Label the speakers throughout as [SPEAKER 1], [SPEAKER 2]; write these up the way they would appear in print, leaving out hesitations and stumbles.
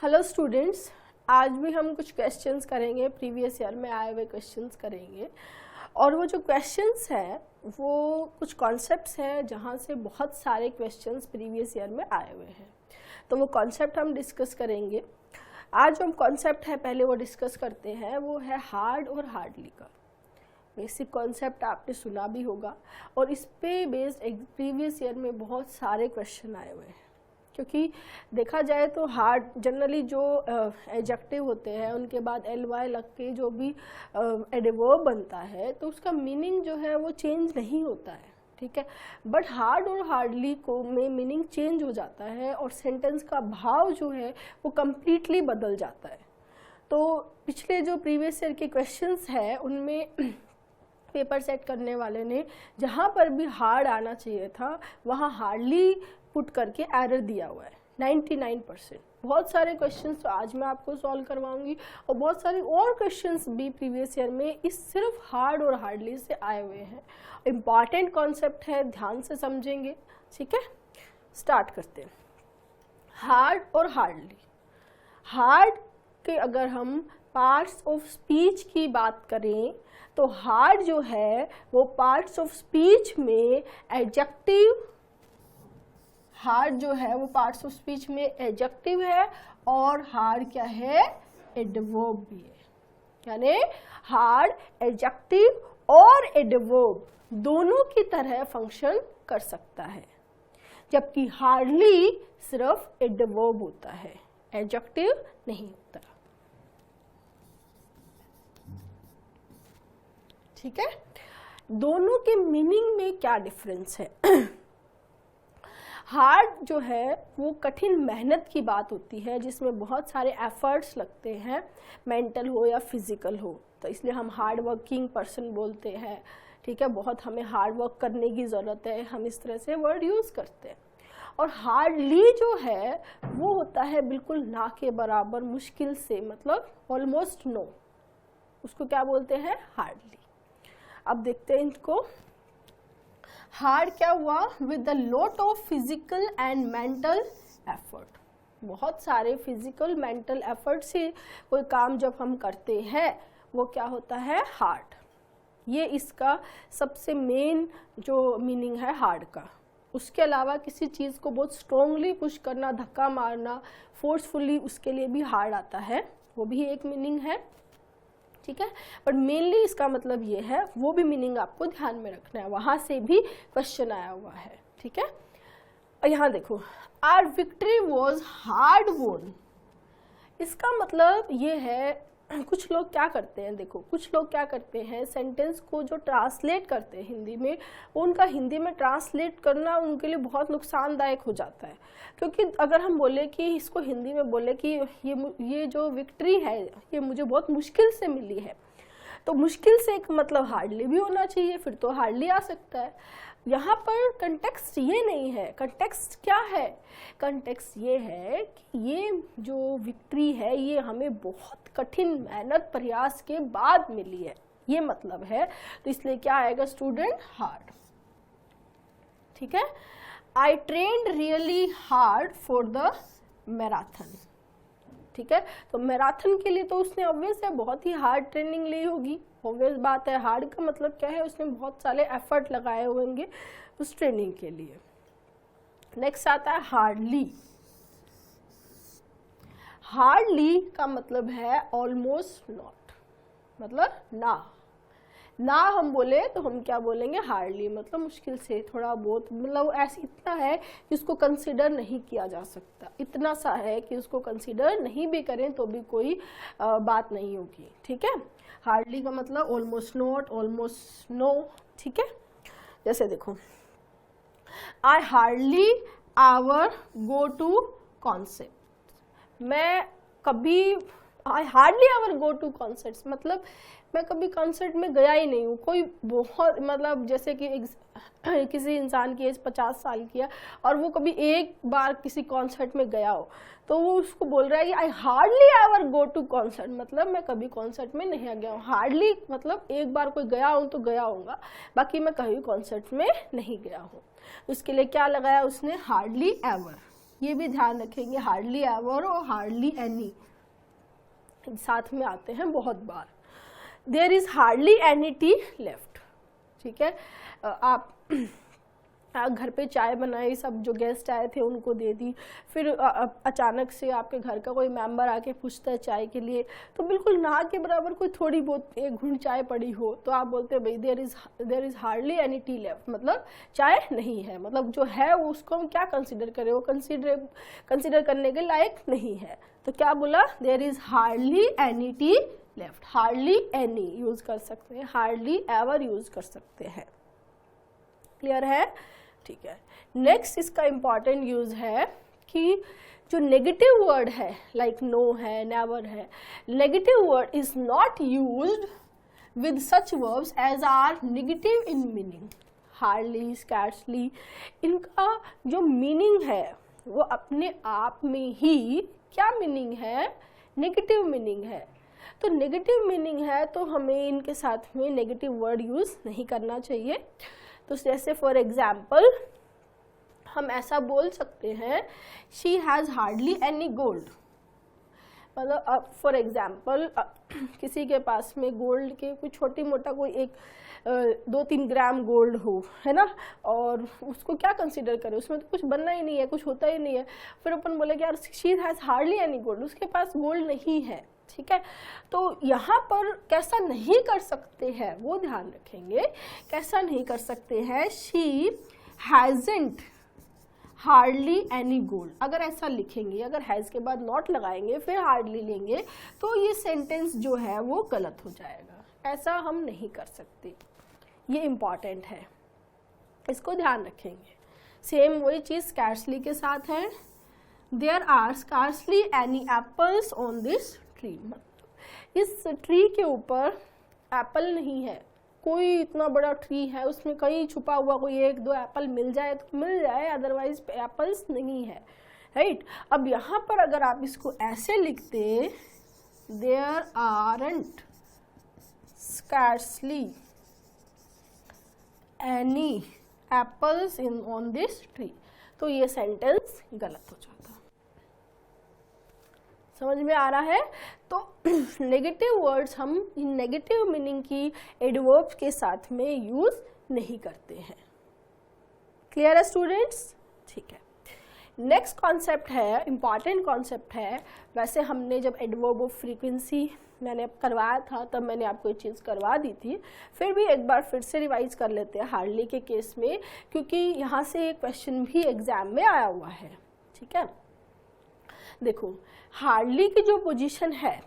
[SPEAKER 1] Hello students, आज भी हम कुछ क्वेश्चंस करेंगे, प्रीवियस ईयर में आए हुए क्वेश्चंस करेंगे। और वो जो क्वेश्चंस हैं वो कुछ कॉन्सेप्ट्स हैं जहाँ से बहुत सारे क्वेश्चंस प्रीवियस ईयर में आए हुए हैं, तो वो कॉन्सेप्ट हम डिस्कस करेंगे। आज जो कॉन्सेप्ट है पहले वो डिस्कस करते हैं, वो है हार्ड और हार्डली का। बेसिक कॉन्सेप्ट आपने सुना भी होगा और इस पे बेस्ड प्रीवियस ईयर में बहुत सारे क्वेश्चन आए हुए हैं, क्योंकि देखा जाए तो हार्ड जनरली जो एडजेक्टिव होते हैं उनके बाद ly लग के जो भी एडवर्ब बनता है तो उसका मीनिंग जो है वो चेंज नहीं होता है, ठीक है। बट हार्ड और हार्डली को में मीनिंग चेंज हो जाता है और सेंटेंस का भाव जो है वो कम्प्लीटली बदल जाता है। तो पिछले जो प्रीवियस ईयर के क्वेश्चंस हैं उनमें पेपर सेट करने वाले ने जहाँ पर भी हार्ड आना चाहिए था वहाँ हार्डली पुट करके एरर दिया हुआ है 99%। बहुत सारे क्वेश्चंस तो आज मैं आपको सॉल्व करवाऊंगी और बहुत सारे और क्वेश्चंस भी प्रीवियस ईयर में इस सिर्फ हार्ड और हार्डली से आए हुए हैं। इम्पॉर्टेंट कॉन्सेप्ट है, ध्यान से समझेंगे, ठीक है। स्टार्ट करते हैं। हार्ड और हार्डली। हार्ड के अगर हम पार्ट्स ऑफ स्पीच की बात करें तो हार्ड जो है वो पार्ट्स ऑफ स्पीच में एडजेक्टिव, हार्ड जो है वो पार्ट्स ऑफ स्पीच में एडजेक्टिव है और हार्ड क्या है, एडवर्ब भी है। यानी हार्ड एडजेक्टिव और एडवर्ब दोनों की तरह फंक्शन कर सकता है, जबकि हार्डली सिर्फ एडवर्ब होता है, एडजेक्टिव नहीं होता, ठीक है। दोनों के मीनिंग में क्या डिफरेंस है? हार्ड जो है वो कठिन मेहनत की बात होती है जिसमें बहुत सारे एफर्ट्स लगते हैं, मेंटल हो या फिजिकल हो, तो इसलिए हम हार्ड वर्किंग पर्सन बोलते हैं, ठीक है। बहुत हमें हार्ड वर्क करने की ज़रूरत है, हम इस तरह से वर्ड यूज़ करते हैं। और हार्डली जो है वो होता है बिल्कुल ना के बराबर, मुश्किल से, मतलब ऑलमोस्ट नो, उसको क्या बोलते हैं, हार्डली। अब देखते हैं इनको। हार्ड क्या हुआ, with the lot of physical and mental effort. बहुत सारे फिजिकल मेंटल एफर्ट से कोई काम जब हम करते हैं वो क्या होता है, हार्ड। ये इसका सबसे मेन जो मीनिंग है हार्ड का। उसके अलावा किसी चीज़ को बहुत स्ट्रोंगली पुश करना, धक्का मारना, फोर्सफुली, उसके लिए भी हार्ड आता है, वो भी एक मीनिंग है, ठीक है। बट मेनली इसका मतलब ये है, वो भी मीनिंग आपको ध्यान में रखना है, वहां से भी क्वेश्चन आया हुआ है, ठीक है। और यहाँ देखो, आवर विक्ट्री वॉज हार्ड वोन। इसका मतलब ये है, कुछ लोग क्या करते हैं, देखो कुछ लोग क्या करते हैं, सेंटेंस को जो ट्रांसलेट करते हैं हिंदी में, उनका हिंदी में ट्रांसलेट करना उनके लिए बहुत नुकसानदायक हो जाता है। क्योंकि अगर हम बोले कि इसको हिंदी में बोले कि ये जो विक्ट्री है ये मुझे बहुत मुश्किल से मिली है, तो मुश्किल से एक मतलब हार्डली भी होना चाहिए, फिर तो हार्डली आ सकता है। यहाँ पर कंटेक्स्ट ये नहीं है। कंटेक्स्ट क्या है, कंटेक्स्ट ये है कि ये जो विक्ट्री है ये हमें बहुत कठिन मेहनत प्रयास के बाद मिली है, ये मतलब है। तो इसलिए क्या आएगा स्टूडेंट, हार्ड, ठीक है। I trained really hard for the marathon, ठीक है। तो मैराथन के लिए तो उसने ऑब्वियस है बहुत ही हार्ड ट्रेनिंग ली होगी, ऑब्वियस बात है। हार्ड का मतलब क्या है, उसने बहुत सारे एफर्ट लगाए होंगे उस ट्रेनिंग के लिए। नेक्स्ट आता है हार्डली। हार्डली का मतलब है ऑलमोस्ट नॉट, मतलब ना हम बोले तो हम क्या बोलेंगे, हार्डली, मतलब मुश्किल से, थोड़ा बहुत, मतलब ऐसे इतना है कि उसको कंसिडर नहीं किया जा सकता, इतना सा है कि उसको कंसिडर नहीं भी करें तो भी कोई बात नहीं होगी, ठीक है। हार्डली का मतलब ऑलमोस्ट नॉट, ऑलमोस्ट नो, ठीक है। जैसे देखो, I hardly ever go to concert. मैं कभी, I hardly ever go to concerts, मतलब मैं कभी कॉन्सर्ट में गया ही नहीं हूँ। कोई बहुत, मतलब जैसे कि किसी इंसान की एज 50 साल की है और वो कभी एक बार किसी कॉन्सर्ट में गया हो, तो वो उसको बोल रहा है कि I hardly ever go to concert, मतलब मैं कभी कॉन्सर्ट में नहीं गया हूँ। हार्डली मतलब एक बार कोई गया हूँ तो गया होगा, बाकी मैं कभी कॉन्सर्ट में नहीं गया हूँ। उसके लिए क्या लगाया उसने, हार्डली एवर, ये भी ध्यान रखेंगे, हार्डली एवर और हार्डली एनी साथ में आते हैं बहुत बार। There is hardly any tea left, ठीक है। आप घर पे चाय बनाई, सब जो गेस्ट आए थे उनको दे दी, फिर अचानक से आपके घर का कोई मेंबर आके पूछता है चाय के लिए, तो बिल्कुल ना के बराबर कोई थोड़ी बहुत एक घूंट चाय पड़ी हो तो आप बोलते हैं भाई there is hardly any tea left, मतलब चाय नहीं है, मतलब जो है वो उसको हम क्या कंसिडर करें, वो कंसिडर करने के लायक नहीं है। तो क्या बोला, there is hardly any tea left. Hardly any use कर सकते हैं, हार्डली एवर यूज कर सकते हैं। क्लियर है, ठीक है। नेक्स्ट इसका इंपॉर्टेंट यूज है कि जो नेगेटिव वर्ड है लाइक नो है, नेवर है, negative word is not used with such verbs as are negative in meaning. Hardly, scarcely, इनका जो मीनिंग है वो अपने आप में ही क्या मीनिंग है, नेगेटिव मीनिंग है। तो नेगेटिव मीनिंग है तो हमें इनके साथ में नेगेटिव वर्ड यूज नहीं करना चाहिए। तो जैसे फॉर एग्जाम्पल हम ऐसा बोल सकते हैं she has hardly any gold, मतलब फॉर एग्जाम्पल किसी के पास में गोल्ड के कोई छोटी मोटा कोई एक 2-3 ग्राम गोल्ड हो, है ना, और उसको क्या कंसीडर करें, उसमें तो कुछ बनना ही नहीं है, कुछ होता ही नहीं है, फिर अपन बोले कि यार she has hardly any gold, उसके पास गोल्ड नहीं है, ठीक है। तो यहाँ पर कैसा नहीं कर सकते हैं वो ध्यान रखेंगे, कैसा नहीं कर सकते हैं, she hasn't hardly any gold. अगर ऐसा लिखेंगे, अगर हैज़ के बाद नॉट लगाएंगे फिर हार्डली लेंगे तो ये सेंटेंस जो है वो गलत हो जाएगा, ऐसा हम नहीं कर सकते, ये इम्पॉर्टेंट है, इसको ध्यान रखेंगे। सेम वही चीज़ स्कैर्सली के साथ है, there are scarcely any apples on this tree, इस ट्री के ऊपर एप्पल नहीं है, कोई इतना बड़ा ट्री है उसमें कहीं छुपा हुआ कोई 1-2 एप्पल मिल जाए तो मिल जाए, अदरवाइज एप्पल्स नहीं है, राइट। अब यहाँ पर अगर आप इसको ऐसे लिखते, there aren't scarcely any apples in on this tree, तो ये सेंटेंस गलत हो जाता। समझ में आ रहा है। तो नेगेटिव वर्ड्स हम इन नेगेटिव मीनिंग की एडवर्ब्स के साथ में यूज नहीं करते हैं। क्लियर है स्टूडेंट्स, ठीक है। नेक्स्ट कॉन्सेप्ट है, इंपॉर्टेंट कॉन्सेप्ट है, वैसे हमने जब एडवर्ब ऑफ फ्रीक्वेंसी मैंने करवाया था तब मैंने आपको ये चीज़ करवा दी थी, फिर भी एक बार फिर से रिवाइज कर लेते हैं हार्डली के केस में, क्योंकि यहाँ से एक क्वेश्चन भी एग्जाम में आया हुआ है, ठीक है। देखो हार्डली की जो पोजीशन है,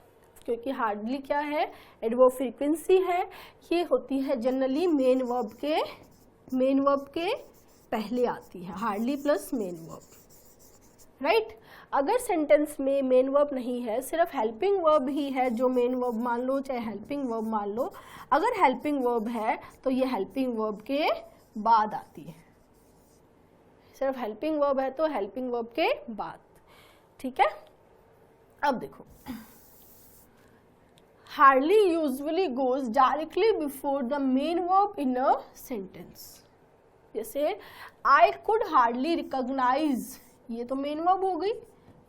[SPEAKER 1] क्योंकि हार्डली क्या है, एडवर्ब फ्रीक्वेंसी है, ये होती है जनरली मेन वर्ब के पहले आती है, hardly plus main verb, right. अगर सेंटेंस में मेन वर्ब नहीं है, सिर्फ हेल्पिंग वर्ब ही है, जो मेन वर्ब मान लो चाहे हेल्पिंग वर्ब मान लो, अगर हेल्पिंग वर्ब है तो ये हेल्पिंग वर्ब के बाद आती है, सिर्फ हेल्पिंग वर्ब है तो हेल्पिंग वर्ब के बाद, ठीक है। अब देखो hardly usually goes directly before the main verb in a sentence. जैसे आई कुड हार्डली रिकॉग्नाइज, ये तो मेन वर्ब हो गई,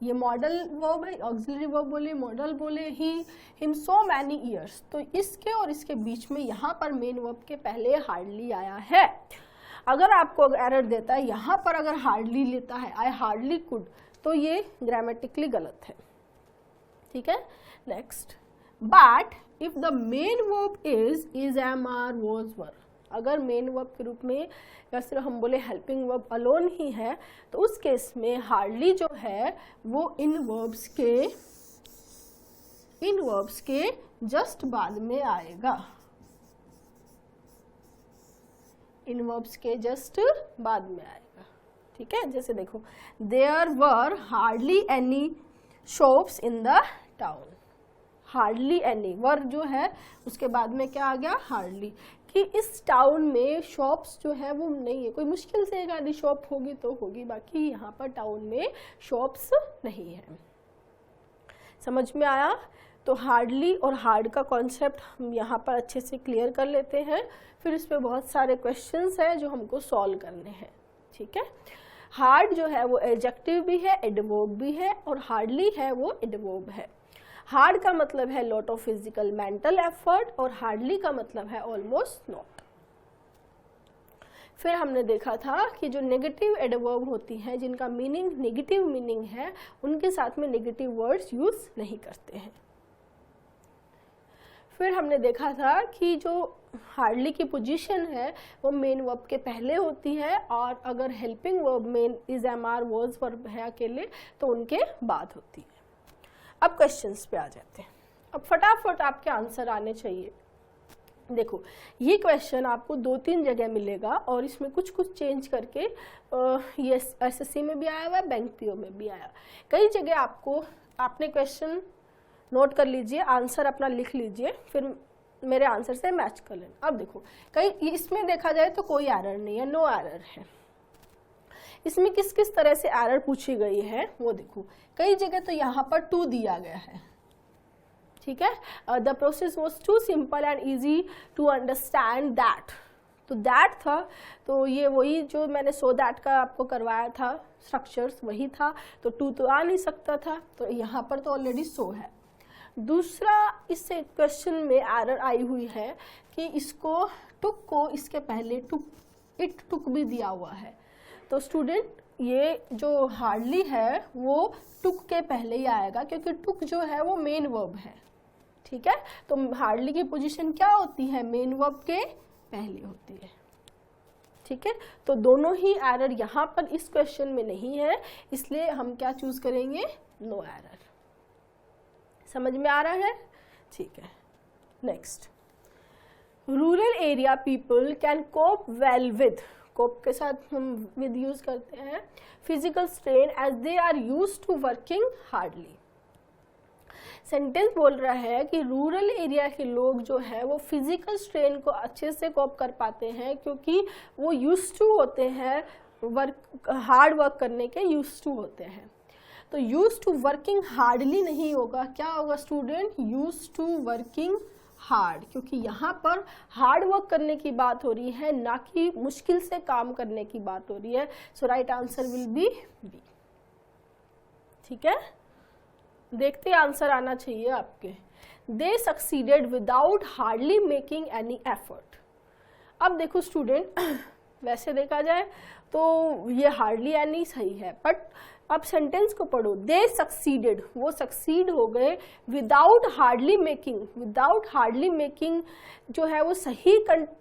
[SPEAKER 1] ये मॉडल वर्ब है, ऑक्सिलरी वर्ब बोले, मॉडल बोले, ही हिम सो मैनी ईयर्स, तो इसके और इसके बीच में यहाँ पर मेन वर्ब के पहले हार्डली आया है। अगर आपको एरर देता है यहाँ पर अगर हार्डली लेता है आई हार्डली कुड, तो ये ग्रामेटिकली गलत है, ठीक है। Next, but if the main verb is am are was were, अगर मेन वर्ब के रूप में या सिर्फ हम बोले हेल्पिंग वर्ब अलोन ही है तो उस केस में हार्डली जो है वो इन वर्ब्स के जस्ट बाद में आएगा, इन वर्ब्स के जस्ट बाद में आएगा, ठीक है। जैसे देखो there were hardly any shops in the town, hardly any were जो है उसके बाद में क्या आ गया, हार्डली, कि इस टाउन में शॉप्स जो है वो नहीं है, कोई मुश्किल से एक आधी शॉप होगी तो होगी, बाकी यहाँ पर टाउन में शॉप्स नहीं है। समझ में आया। तो हार्डली और हार्ड का कॉन्सेप्ट हम यहाँ पर अच्छे से क्लियर कर लेते हैं, फिर इस पे बहुत सारे क्वेश्चंस हैं जो हमको सॉल्व करने हैं, ठीक है। हार्ड जो है वो एडजेक्टिव भी है, एडवर्ब भी है, और हार्डली है वो एडवर्ब है। हार्ड का मतलब है lot of physical mental effort, और हार्डली का मतलब है ऑलमोस्ट नॉट। फिर हमने देखा था कि जो नेगेटिव एडवर्ब होती हैं, जिनका मीनिंग नेगेटिव मीनिंग है, उनके साथ में नेगेटिव वर्ड्स यूज नहीं करते हैं। फिर हमने देखा था कि जो हार्डली की पोजीशन है वो मेन वर्ब के पहले होती है, और अगर helping verb main is am are words verb है अकेले तो उनके बाद होती है। अब क्वेश्चंस पे आ जाते हैं। अब फटाफट आपके आंसर आने चाहिए। देखो, ये क्वेश्चन आपको 2-3 जगह मिलेगा, और इसमें कुछ कुछ चेंज करके ये एसएससी में भी आया हुआ है, बैंक पीओ में भी आया। कई जगह आपने क्वेश्चन नोट कर लीजिए, आंसर अपना लिख लीजिए, फिर मेरे आंसर से मैच कर लेना। अब देखो, कई इसमें देखा जाए तो कोई एरर नहीं है, नो एरर है। इसमें किस किस तरह से एरर पूछी गई है वो देखो। कई जगह तो यहाँ पर टू दिया गया है, ठीक है। The process was too simple and easy to understand that, तो दैट था, तो ये वही जो मैंने सो दैट का आपको करवाया था, स्ट्रक्चर्स वही था, तो टू तो आ नहीं सकता था, तो यहाँ पर तो ऑलरेडी सो है। दूसरा, इस क्वेश्चन में एरर आई हुई है कि इसको टुक को इसके पहले टुक, इट टुक भी दिया हुआ है, तो स्टूडेंट ये जो हार्डली है वो टुक के पहले ही आएगा, क्योंकि टुक जो है वो मेन वर्ब है, ठीक है। तो हार्डली की पोजीशन क्या होती है, मेन वर्ब के पहले होती है, ठीक है। तो दोनों ही एरर यहाँ पर इस क्वेश्चन में नहीं है, इसलिए हम क्या चूज करेंगे, नो एरर। समझ में आ रहा है, ठीक है। Next, rural area people can cope well with, cope के साथ हम विद यूज करते हैं, physical strain as they are used to working hardly. Sentence बोल रहा है कि रूरल एरिया के लोग जो है वो फिजिकल स्ट्रेन को अच्छे से कोप कर पाते हैं, क्योंकि वो यूज टू होते हैं हार्ड वर्क करने के, यूज टू होते हैं। तो यूज टू वर्किंग हार्डली नहीं होगा, क्या होगा student, use to working hard, क्योंकि यहाँ पर हार्ड वर्क करने की बात हो रही है, ना कि मुश्किल से काम करने की बात हो रही है। So right answer will be B, ठीक है। देखते आंसर आना चाहिए आपके। They succeeded without hardly making any effort. अब देखो स्टूडेंट, वैसे देखा जाए तो ये हार्डली एनी सही है, बट अब सेंटेंस को पढ़ो, दे सक्सीडेड, वो सक्सीड हो गए, without hardly making, without hardly making जो है वो सही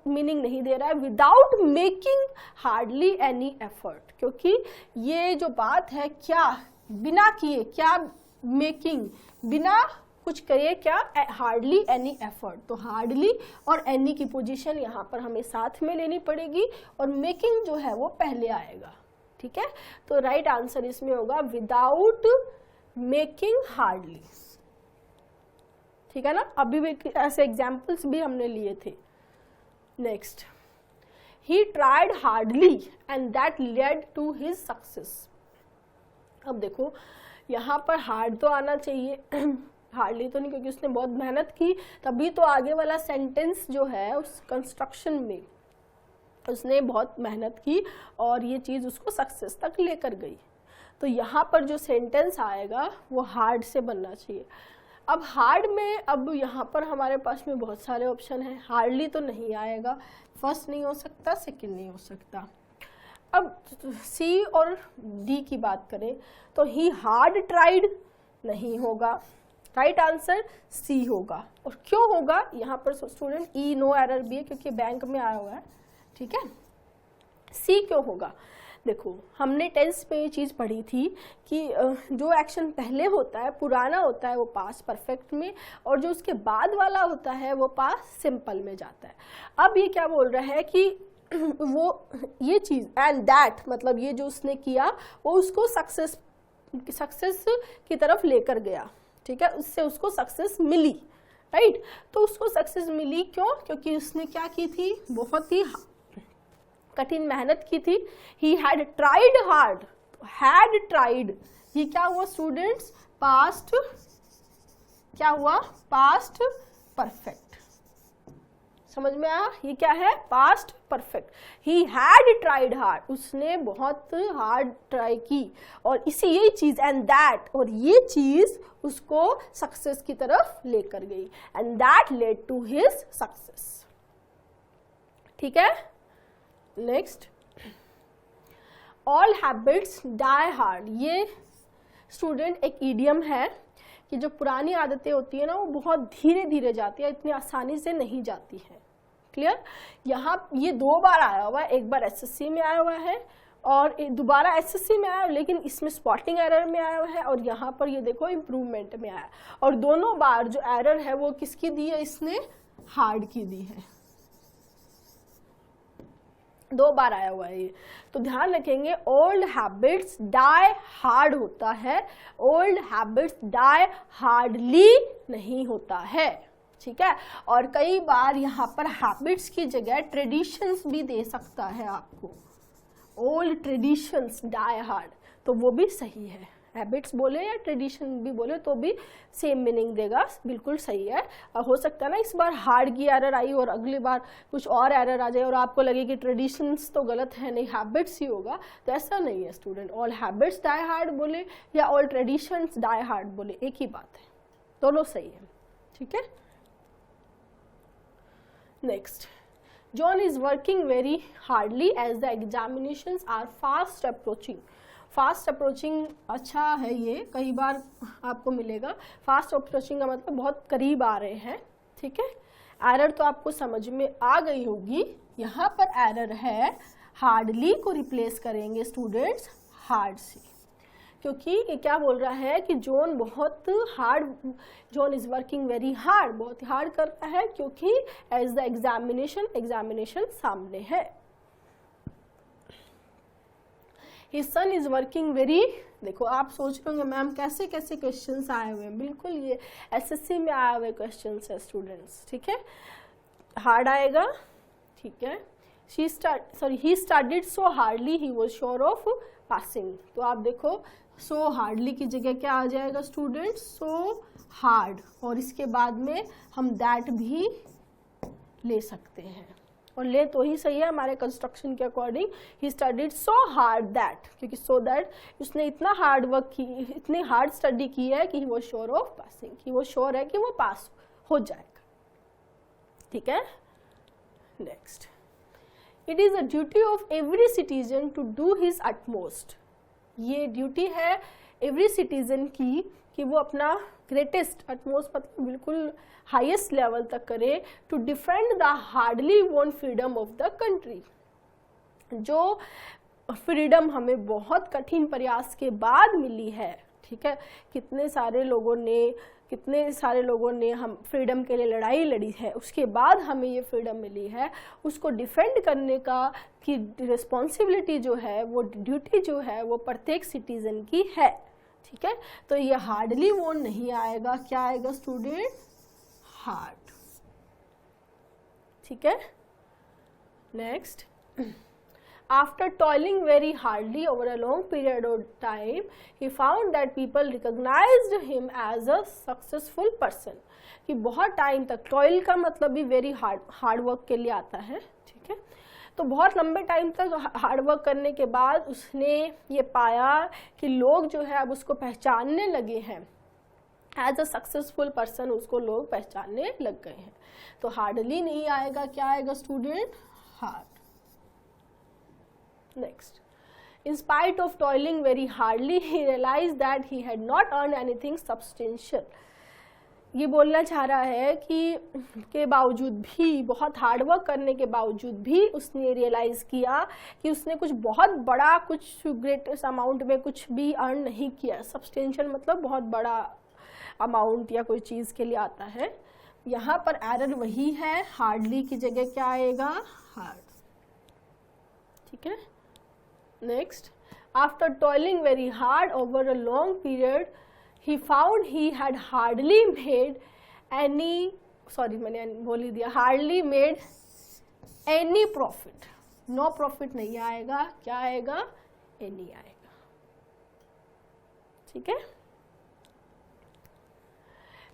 [SPEAKER 1] मीनिंग नहीं दे रहा है, without making hardly any effort, क्योंकि ये जो बात है, क्या बिना किए, क्या मेकिंग, बिना कुछ करिए, क्या हार्डली एनी एफर्ट, तो हार्डली और एनी की पोजीशन यहाँ पर हमें साथ में लेनी पड़ेगी, और मेकिंग जो है वो पहले आएगा, ठीक है। तो राइट आंसर इसमें होगा विदाउट मेकिंग हार्डली, ठीक है ना। अभी भी ऐसे एग्जाम्पल्स भी हमने लिए थे। Next, he tried hardly and that led to his success. अब देखो, यहाँ पर हार्ड तो आना चाहिए, हार्डली तो नहीं, क्योंकि उसने बहुत मेहनत की, तभी तो आगे वाला सेंटेंस जो है उस कंस्ट्रक्शन में उसने बहुत मेहनत की और ये चीज़ उसको सक्सेस तक लेकर गई। तो यहाँ पर जो सेंटेंस आएगा वो हार्ड से बनना चाहिए। अब हार्ड में, अब यहाँ पर हमारे पास में बहुत सारे ऑप्शन हैं, हार्डली तो नहीं आएगा, फर्स्ट नहीं हो सकता, सेकंड नहीं हो सकता। अब सी और डी की बात करें तो ही हार्ड ट्राइड नहीं होगा, राइट आंसर सी होगा। और क्यों होगा, यहाँ पर स्टूडेंट ई नो एरर भी है क्योंकि बैंक में आया हुआ है, ठीक है। सी क्यों होगा, देखो हमने टेंस में ये चीज़ पढ़ी थी कि जो एक्शन पहले होता है पुराना होता है वो पास परफेक्ट में, और जो उसके बाद वाला होता है वो पास सिंपल में जाता है। अब ये क्या बोल रहा है कि वो ये चीज़ एंड दैट, मतलब ये जो उसने किया वो उसको सक्सेस की तरफ लेकर गया, ठीक है, उससे उसको सक्सेस मिली, राइट। तो उसको सक्सेस मिली क्यों, क्योंकि उसने क्या की थी, बहुत ही कठिन मेहनत की थी। He had tried hard, had tried, ये क्या हुआ स्टूडेंट्स, पास्ट, क्या हुआ, पास्ट परफेक्ट, समझ में आया? ये क्या है? Past perfect. He had tried hard, उसने बहुत हार्ड ट्राई की, और इसी यही चीज एंड दैट, और ये चीज उसको सक्सेस की तरफ लेकर गई, and that led to his success. ठीक है, next, all habits die hard. ये स्टूडेंट एक इडियम है कि जो पुरानी आदतें होती है ना वो बहुत धीरे धीरे जाती है, इतनी आसानी से नहीं जाती है। क्लियर? यहाँ ये 2 बार आया हुआ है, एक बार एसएससी में आया हुआ है और दोबारा एसएससी में आया, लेकिन इसमें स्पॉटिंग एरर में आया हुआ है, और यहाँ पर ये देखो इम्प्रूवमेंट में आया, और दोनों बार जो एरर है वो किसकी दी है? इसने हार्ड की दी है। 2 बार आया हुआ है ये, तो ध्यान रखेंगे ओल्ड हैबिट्स डाई हार्ड होता है, ओल्ड हैबिट्स डाई हार्डली नहीं होता है। ठीक है, और कई बार यहाँ पर हैबिट्स की जगह ट्रेडिशंस भी दे सकता है आपको, ओल्ड ट्रेडिशंस डाई हार्ड, तो वो भी सही है। हैबिट्स बोले या ट्रेडिशन भी बोले तो भी सेम मीनिंग देगा, बिल्कुल सही है। हो सकता है ना इस बार हार्ड की एरर आई और अगली बार कुछ और एरर आ जाए और आपको लगे कि ट्रेडिशंस तो गलत है, नहीं हैबिट्स ही होगा, तो ऐसा नहीं है student. All habits die hard बोले या ऑल ट्रेडिशंस डाई हार्ड बोले, एक ही बात है, दोनों सही है। ठीक है, next, John is working very hardly as the examinations are fast approaching. Fast approaching अच्छा है, ये कई बार आपको मिलेगा। फास्ट अप्रोचिंग का मतलब बहुत करीब आ रहे हैं। ठीक है, एरर तो आपको समझ में आ गई होगी। यहाँ पर एरर है, हार्डली को रिप्लेस करेंगे स्टूडेंट्स हार्ड से, क्योंकि ये क्या बोल रहा है कि जॉन बहुत hard, John is working very hard, बहुत हार्ड कर रहा है, क्योंकि एज द एग्जामिनेशन सामने है। His son is working very, देखो आप सोच रहे होंगे मैम कैसे कैसे क्वेश्चंस आए हुए हैं, बिल्कुल ये एसएससी में आए हुए क्वेश्चंस है स्टूडेंट्स। ठीक है, हार्ड आएगा। ठीक है, he studied so hardly he was sure of passing, तो आप देखो so hardly की जगह क्या आ जाएगा स्टूडेंट्स? so hard, और इसके बाद में हम that भी ले सकते हैं, और ले तो ही सही है हमारे कंस्ट्रक्शन के according. He studied so hard that, क्योंकि सो दैट उसने इतना हार्ड वर्क की, इतनी हार्ड स्टडी की है कि ही वो श्योर ऑफ पासिंग, कि वो श्योर है कि वो पास हो जाएगा। ठीक है, next, it is a duty of every citizen to do his utmost. ये ड्यूटी है एवरी सिटीजन की कि वो अपना ग्रेटेस्ट, अटमोस्ट मतलब बिल्कुल हाईएस्ट लेवल तक करे, to defend the hardly won freedom of the country. जो फ्रीडम हमें बहुत कठिन प्रयास के बाद मिली है। ठीक है, कितने सारे लोगों ने हम फ्रीडम के लिए लड़ाई लड़ी है, उसके बाद हमें ये फ्रीडम मिली है, उसको डिफेंड करने का की रिस्पॉन्सिबिलिटी जो है, वो ड्यूटी जो है, वो प्रत्येक सिटीजन की है। ठीक है, तो ये हार्डली वोन नहीं आएगा, क्या आएगा स्टूडेंट? हार्ड। ठीक है, next, after toiling very hardly over a long period of time, he found that people recognized him as a successful person. कि बहुत टाइम तक, टॉयल का मतलब भी वेरी हार्ड वर्क के लिए आता है। ठीक है, तो बहुत लंबे टाइम तक हार्ड वर्क करने के बाद उसने ये पाया कि लोग जो है अब उसको पहचानने लगे हैं एज अ सक्सेसफुल पर्सन, उसको लोग पहचानने लग गए हैं। तो हार्डली नहीं आएगा, क्या आएगा student? Hard. Next, in spite of toiling very hardly, he realized that he had not earned anything substantial. ये बोलना चाह रहा है कि के बावजूद भी, बहुत हार्ड वर्क करने के बावजूद भी उसने रियलाइज किया कि उसने कुछ बहुत बड़ा, कुछ ग्रेटेस्ट अमाउंट में कुछ भी अर्न नहीं किया। सब्सटेंशियल मतलब बहुत बड़ा अमाउंट या कोई चीज़ के लिए आता है। यहाँ पर एरर वही है, हार्डली की जगह क्या आएगा? हार्ड। ठीक है, next, after toiling very hard over a long period, he found he had hardly made any profit. No profit नहीं आएगा, क्या आएगा? any आएगा। ठीक है,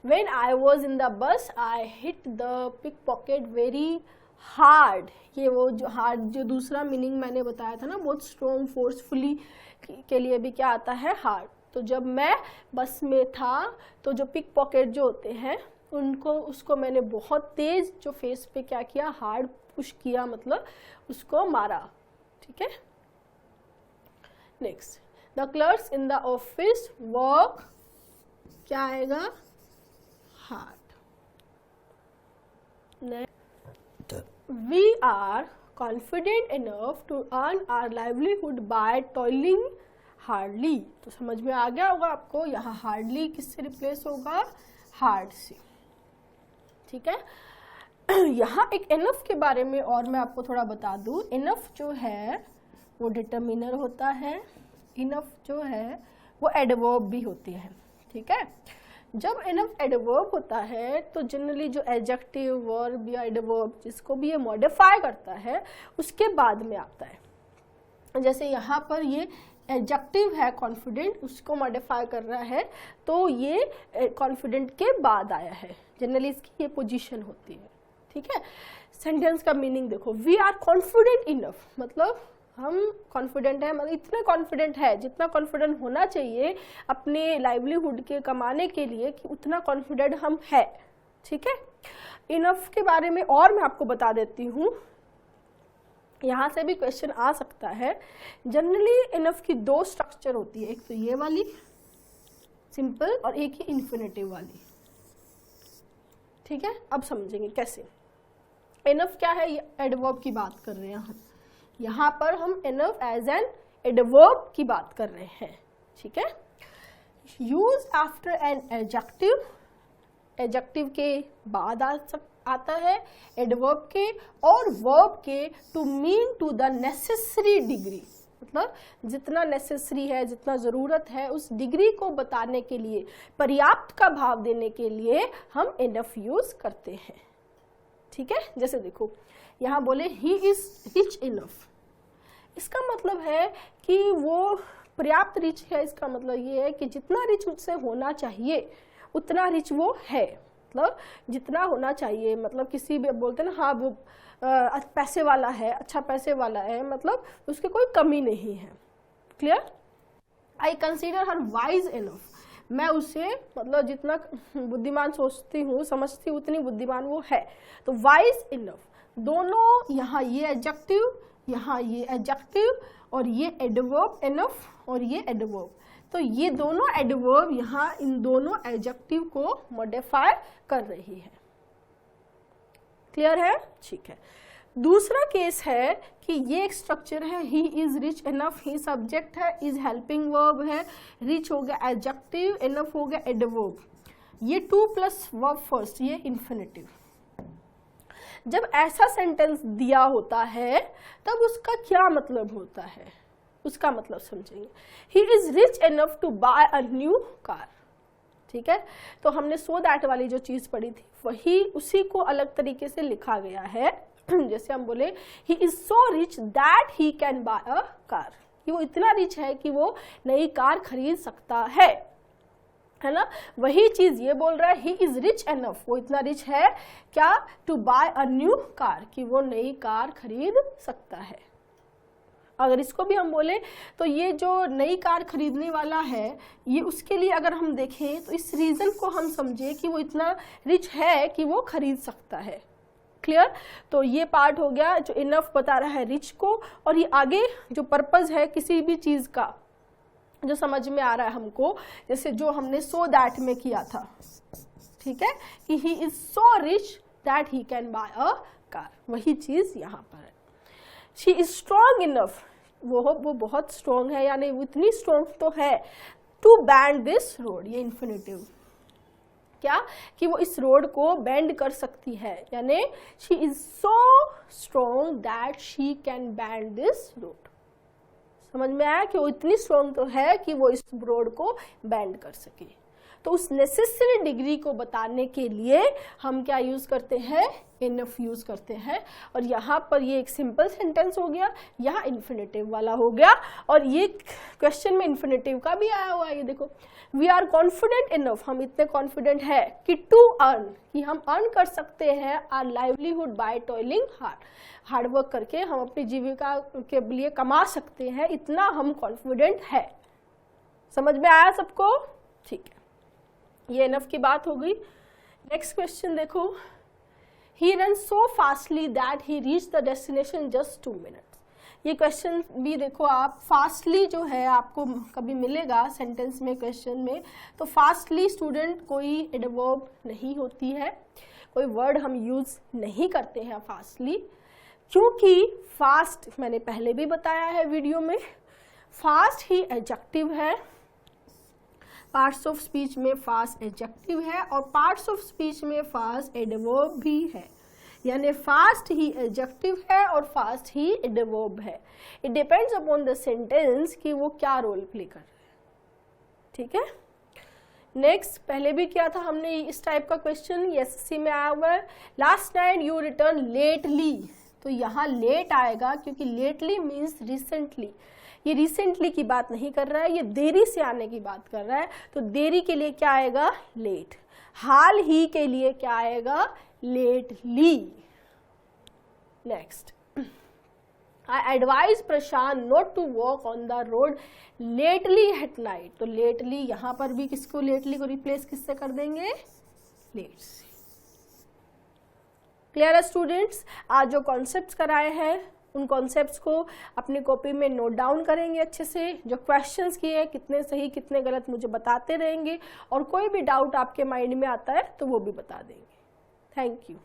[SPEAKER 1] When I was in the bus, I hit the pickpocket very hard. ये वो जो hard जो दूसरा मीनिंग मैंने बताया था ना, बहुत स्ट्रॉन्ग फोर्सफुली के लिए भी क्या आता है, hard. तो जब मैं बस में था तो जो पिक पॉकेट जो होते हैं उसको मैंने बहुत तेज जो फेस पे क्या किया, हार्ड पुश किया, मतलब उसको मारा. ठीक है. Next, the clerks in the office work, क्या आएगा, hard. We are confident enough to earn our livelihood by toiling hardly. तो समझ में आ गया होगा आपको, यहाँ हार्डली किससे रिप्लेस होगा, हार्ड से. ठीक है. यहाँ एक इनफ के बारे में और मैं आपको थोड़ा बता दूँ. इनफ जो है वो डिटर्मिनर होता है. इनफ जो है वो एडवर्ब भी होती है. ठीक है. जब इनफ एडवर्ब होता है तो जनरली जो एडजेक्टिव, वर्ब या एडवर्ब जिसको भी ये मॉडिफाई करता है उसके बाद में आता है. जैसे यहाँ पर ये एडजेक्टिव है कॉन्फिडेंट, उसको मॉडिफाई कर रहा है तो ये कॉन्फिडेंट के बाद आया है. जनरली इसकी ये पोजीशन होती है. ठीक है. सेंटेंस का मीनिंग देखो, वी आर कॉन्फिडेंट इनफ, मतलब हम कॉन्फिडेंट है, मतलब इतना कॉन्फिडेंट है जितना कॉन्फिडेंट होना चाहिए अपने लाइवलीहुड के कमाने के लिए, कि उतना कॉन्फिडेंट हम है. ठीक है. इनफ के बारे में और मैं आपको बता देती हूँ, यहाँ से भी क्वेश्चन आ सकता है. जनरली इनफ की दो स्ट्रक्चर होती है, एक तो ये वाली सिंपल और एक ही इन्फिनेटिव वाली. ठीक है. अब समझेंगे कैसे. इनफ क्या है, एडवर्ब की बात कर रहे हैं हम. यहाँ पर हम इनफ एज एन एडवर्ब की बात कर रहे हैं. ठीक है. Use after an adjective, adjective के बाद आता है, एडवर्ब के और वर्ब के, to mean to the necessary degree, मतलब जितना नेसेसरी है, जितना ज़रूरत है उस डिग्री को बताने के लिए, पर्याप्त का भाव देने के लिए हम इनफ यूज करते हैं. ठीक है. जैसे देखो यहाँ बोले ही इज रिच इनफ, इसका मतलब है कि वो पर्याप्त रिच है. इसका मतलब ये है कि जितना रिच उससे होना चाहिए उतना रिच वो है, मतलब जितना होना चाहिए, मतलब किसी भी बोलते हैं ना, हाँ वो पैसे वाला है, अच्छा पैसे वाला है, मतलब उसके कोई कमी नहीं है. Clear. I consider her wise enough, मैं उसे मतलब जितना बुद्धिमान सोचती हूँ, समझती हूँ, उतनी बुद्धिमान वो है. तो वाइज इनफ, दोनों, यहाँ ये एडजेक्टिव, यहाँ ये एडजेक्टिव और ये एडवर्ब इनफ और ये एडवर्ब, तो ये दोनों एडवर्ब यहाँ इन दोनों एडजेक्टिव को मॉडिफाई कर रही है. क्लियर है. ठीक है. दूसरा केस है कि ये एक स्ट्रक्चर है, ही is rich enough, he subject है, इज हेल्पिंग वर्ब है, रिच हो गया एडजेक्टिव, इनफ हो गया एडवर्ब. ये 2 प्लस वर्ब फर्स्ट, ये इन्फिनेटिव. जब ऐसा सेंटेंस दिया होता है तब उसका क्या मतलब होता है, उसका मतलब समझेंगे. He is rich enough to buy a new car. ठीक है. तो हमने सो दैट वाली जो चीज पढ़ी थी वही उसी को अलग तरीके से लिखा गया है. जैसे हम बोले he is so rich that he can buy a car, कि वो इतना रिच है कि वो नई कार खरीद सकता है ना. वही चीज ये बोल रहा है, ही इज रिच एनफ, वो इतना रिच है क्या, to buy a new car, कि वो नई कार खरीद सकता है. अगर इसको भी हम बोले तो ये जो नई कार खरीदने वाला है, ये उसके लिए अगर हम देखें तो इस रीजन को हम समझे कि वो इतना रिच है कि वो खरीद सकता है. क्लियर. तो ये पार्ट हो गया जो इनफ बता रहा है रिच को, और ये आगे जो पर्पस है किसी भी चीज का जो समझ में आ रहा है हमको, जैसे जो हमने सो दैट में किया था. ठीक है. कि he is so rich that he can buy a car, वही चीज यहाँ पर है. शी इज स्ट्रॉन्ग इनफ, वो बहुत स्ट्रॉन्ग है, यानी वो इतनी स्ट्रॉन्ग तो है, टू बैंड दिस रोड, ये इन्फिनेटिव, क्या कि वो इस रोड को बेंड कर सकती है, यानी she is so strong that she can band this road. समझ में आया कि वो इतनी स्ट्रॉन्ग तो है कि वो इस रोड को बेंड कर सके. तो उस नेसेसरी डिग्री को बताने के लिए हम क्या यूज करते हैं, इनफ यूज करते हैं। और यहाँ पर ये एक सिंपल सेंटेंस हो गया, यहाँ इन्फिनेटिव वाला हो गया, और ये क्वेश्चन में इन्फिनेटिव का भी आया हुआ है। ये देखो, वी आर कॉन्फिडेंट इनफ, हम इतने कॉन्फिडेंट है कि टू अर्न, कि हम अर्न कर सकते हैं our livelihood by toiling hard, hard work करके हम अपनी जीविका के लिए कमा सकते हैं, इतना हम कॉन्फिडेंट है। समझ में आया सबको? ठीक है, ये इनफ की बात हो गई। नेक्स्ट क्वेश्चन देखो, he ran so fastly that he reach the destination just 2 minutes. ये क्वेश्चन भी देखो आप, फास्टली जो है आपको कभी मिलेगा सेंटेंस में, क्वेश्चन में, तो फास्टली स्टूडेंट कोई एडवर्ब नहीं होती है, कोई वर्ड हम यूज नहीं करते हैं फास्टली, क्योंकि फास्ट मैंने पहले भी बताया है वीडियो में, फास्ट ही एडजेक्टिव है, पार्ट्स ऑफ स्पीच में फास्ट एडजेक्टिव है और पार्ट्स ऑफ स्पीच में फास्ट एडवर्ब भी है, यानी फास्ट ही एडजेक्टिव है और फास्ट ही एडवर्ब है। It depends upon the sentence कि वो क्या रोल प्ले कर रहा है। ठीक है, नेक्स्ट पहले भी किया था हमने इस टाइप का क्वेश्चन, एसएससी में आया हुआ है, last night you return lately, तो यहाँ लेट आएगा क्योंकि लेटली मीन्स रिसेंटली, ये रिसेंटली की बात नहीं कर रहा है, ये देरी से आने की बात कर रहा है, तो देरी के लिए क्या आएगा, लेट। हाल ही के लिए क्या आएगा, lately. Next, I advise Prashant not to walk on the road lately at night, तो लेटली यहां पर भी किसको, लेटली को रिप्लेस किससे कर देंगे, लेट से। क्लियर है स्टूडेंट्स? आज जो कॉन्सेप्ट्स कराए हैं उन कॉन्सेप्ट्स को अपनी कॉपी में नोट डाउन करेंगे अच्छे से, जो क्वेश्चंस किए कितने सही कितने गलत मुझे बताते रहेंगे, और कोई भी डाउट आपके माइंड में आता है तो वो भी बता देंगे। Thank you.